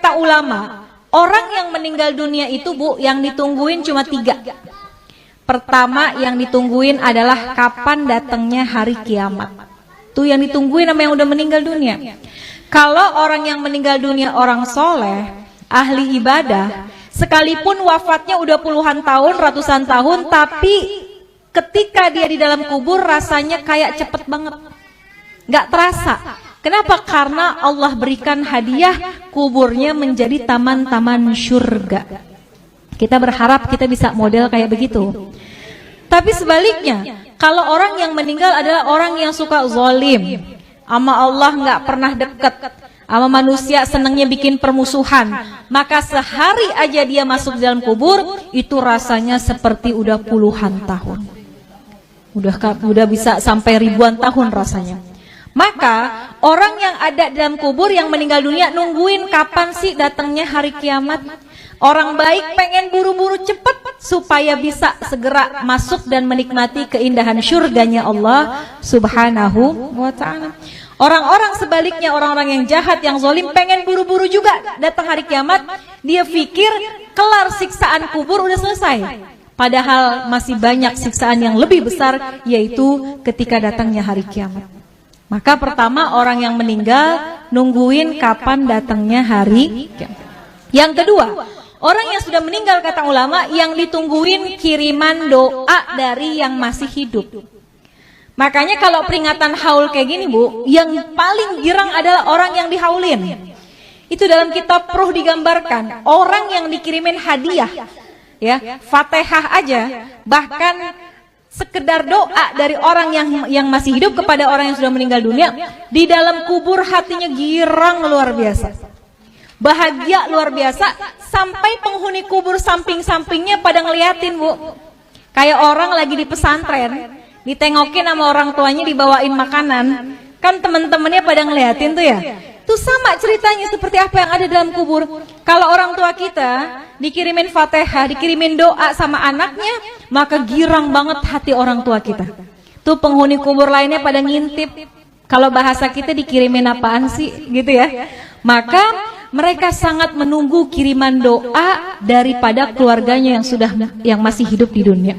kata ulama, orang yang meninggal dunia itu Bu, yang ditungguin cuma 3. Pertama yang ditungguin adalah kapan datangnya hari kiamat. Itu yang ditungguin sama yang udah meninggal dunia. Kalau orang yang meninggal dunia orang soleh, ahli ibadah, sekalipun wafatnya udah puluhan tahun, ratusan tahun, tapi ketika dia di dalam kubur rasanya kayak cepet banget, nggak terasa. Kenapa? Karena Allah berikan hadiah kuburnya menjadi taman-taman surga. Kita berharap kita bisa model kayak begitu. Tapi sebaliknya, kalau orang yang meninggal adalah orang yang suka zalim, sama Allah nggak pernah dekat, sama manusia senangnya bikin permusuhan, maka sehari aja dia masuk dalam kubur itu rasanya seperti udah puluhan tahun, udah bisa sampai ribuan tahun rasanya. Maka orang yang ada dalam kubur yang meninggal dunia nungguin kapan sih datangnya hari kiamat. Orang baik pengen buru-buru cepat supaya bisa segera masuk dan menikmati keindahan surganya Allah Subhanahu wa ta'ala. Orang-orang sebaliknya, orang-orang yang jahat, yang zalim pengen buru-buru juga datang hari kiamat. Dia pikir kelar siksaan kubur udah selesai. Padahal masih banyak siksaan yang lebih besar, yaitu ketika datangnya hari kiamat. Maka pertama orang yang meninggal nungguin kapan datangnya hari kiamat. Yang kedua, orang yang sudah meninggal kata ulama yang ditungguin kiriman doa dari yang masih hidup. Makanya kalau peringatan haul kayak gini Bu, yang paling girang adalah orang yang dihaulin. Itu dalam kitab Ruh digambarkan, orang yang dikirimin hadiah, ya, Fatihah aja, bahkan sekedar doa dari orang yang masih hidup kepada orang yang sudah meninggal dunia, di dalam kubur hatinya girang luar biasa, bahagia luar biasa, sampai penghuni kubur samping-sampingnya pada ngeliatin Bu. Kayak orang lagi di pesantren, ditengokin sama orang tuanya dibawain makanan, kan teman-temannya pada ngeliatin tuh ya. Itu sama ceritanya seperti apa yang ada dalam kubur. Kalau orang tua kita dikirimin Fatihah, dikirimin doa sama anaknya, maka girang banget hati orang tua kita. Tuh penghuni kubur lainnya pada ngintip, kalau bahasa kita dikirimin apaan sih gitu ya. Maka mereka sangat menunggu kiriman doa daripada keluarganya yang masih hidup di dunia.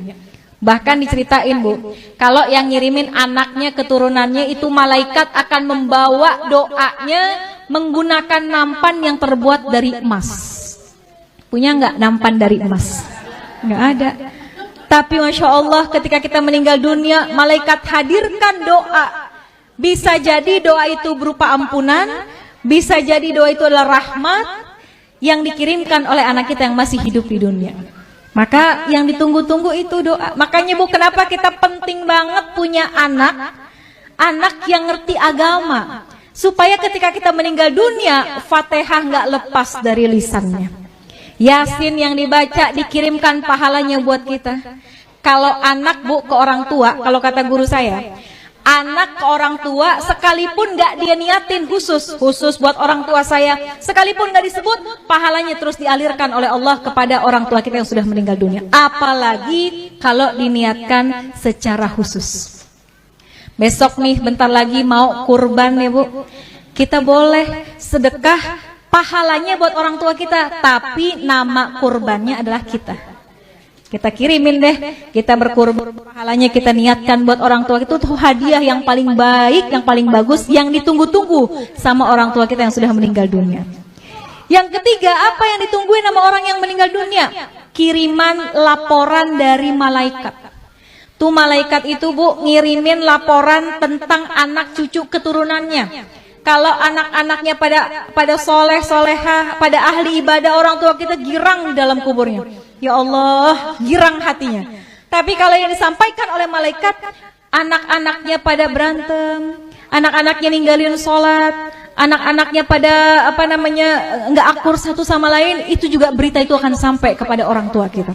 Bahkan diceritain Bu, kalau yang ngirimin anaknya, keturunannya itu malaikat akan membawa doanya menggunakan nampan yang terbuat dari emas. Punya nggak nampan dari emas? Nggak ada. Tapi Masya Allah ketika kita meninggal dunia, malaikat hadirkan doa. Bisa jadi doa itu berupa ampunan, bisa jadi doa itu adalah rahmat yang dikirimkan oleh anak kita yang masih hidup di dunia. Maka yang ditunggu-tunggu itu doa. Makanya Bu, kenapa kita penting banget punya anak yang ngerti agama, supaya ketika kita meninggal dunia, Fatihah nggak lepas dari lisannya. Yasin yang dibaca dikirimkan pahalanya buat kita. Kalau anak Bu ke orang tua, kalau kata guru saya, anak ke orang tua sekalipun nggak dia niatin khusus buat orang tua saya, sekalipun nggak disebut, pahalanya terus dialirkan oleh Allah kepada orang tua kita yang sudah meninggal dunia. Apalagi kalau diniatkan secara khusus. Besok nih bentar lagi mau kurban ya Bu, kita boleh sedekah, pahalanya buat orang tua kita, tapi nama kurbannya adalah kita. Kita kirimin deh, kita berkurban, pahalanya kita niatkan buat orang tua. Itu tuh hadiah yang paling baik, yang paling bagus, yang ditunggu-tunggu sama orang tua kita yang sudah meninggal dunia. Yang ketiga, apa yang ditungguin sama orang yang meninggal dunia? Kiriman laporan dari malaikat. Tuh malaikat itu Bu ngirimin laporan tentang anak cucu keturunannya. Kalau anak-anaknya pada soleh, soleha, pada ahli ibadah, orang tua kita girang dalam kuburnya. Ya Allah, girang hatinya. Tapi kalau yang disampaikan oleh malaikat, anak-anaknya pada berantem, anak-anaknya ninggalin sholat, anak-anaknya pada nggak akur satu sama lain, itu juga berita itu akan sampai kepada orang tua kita.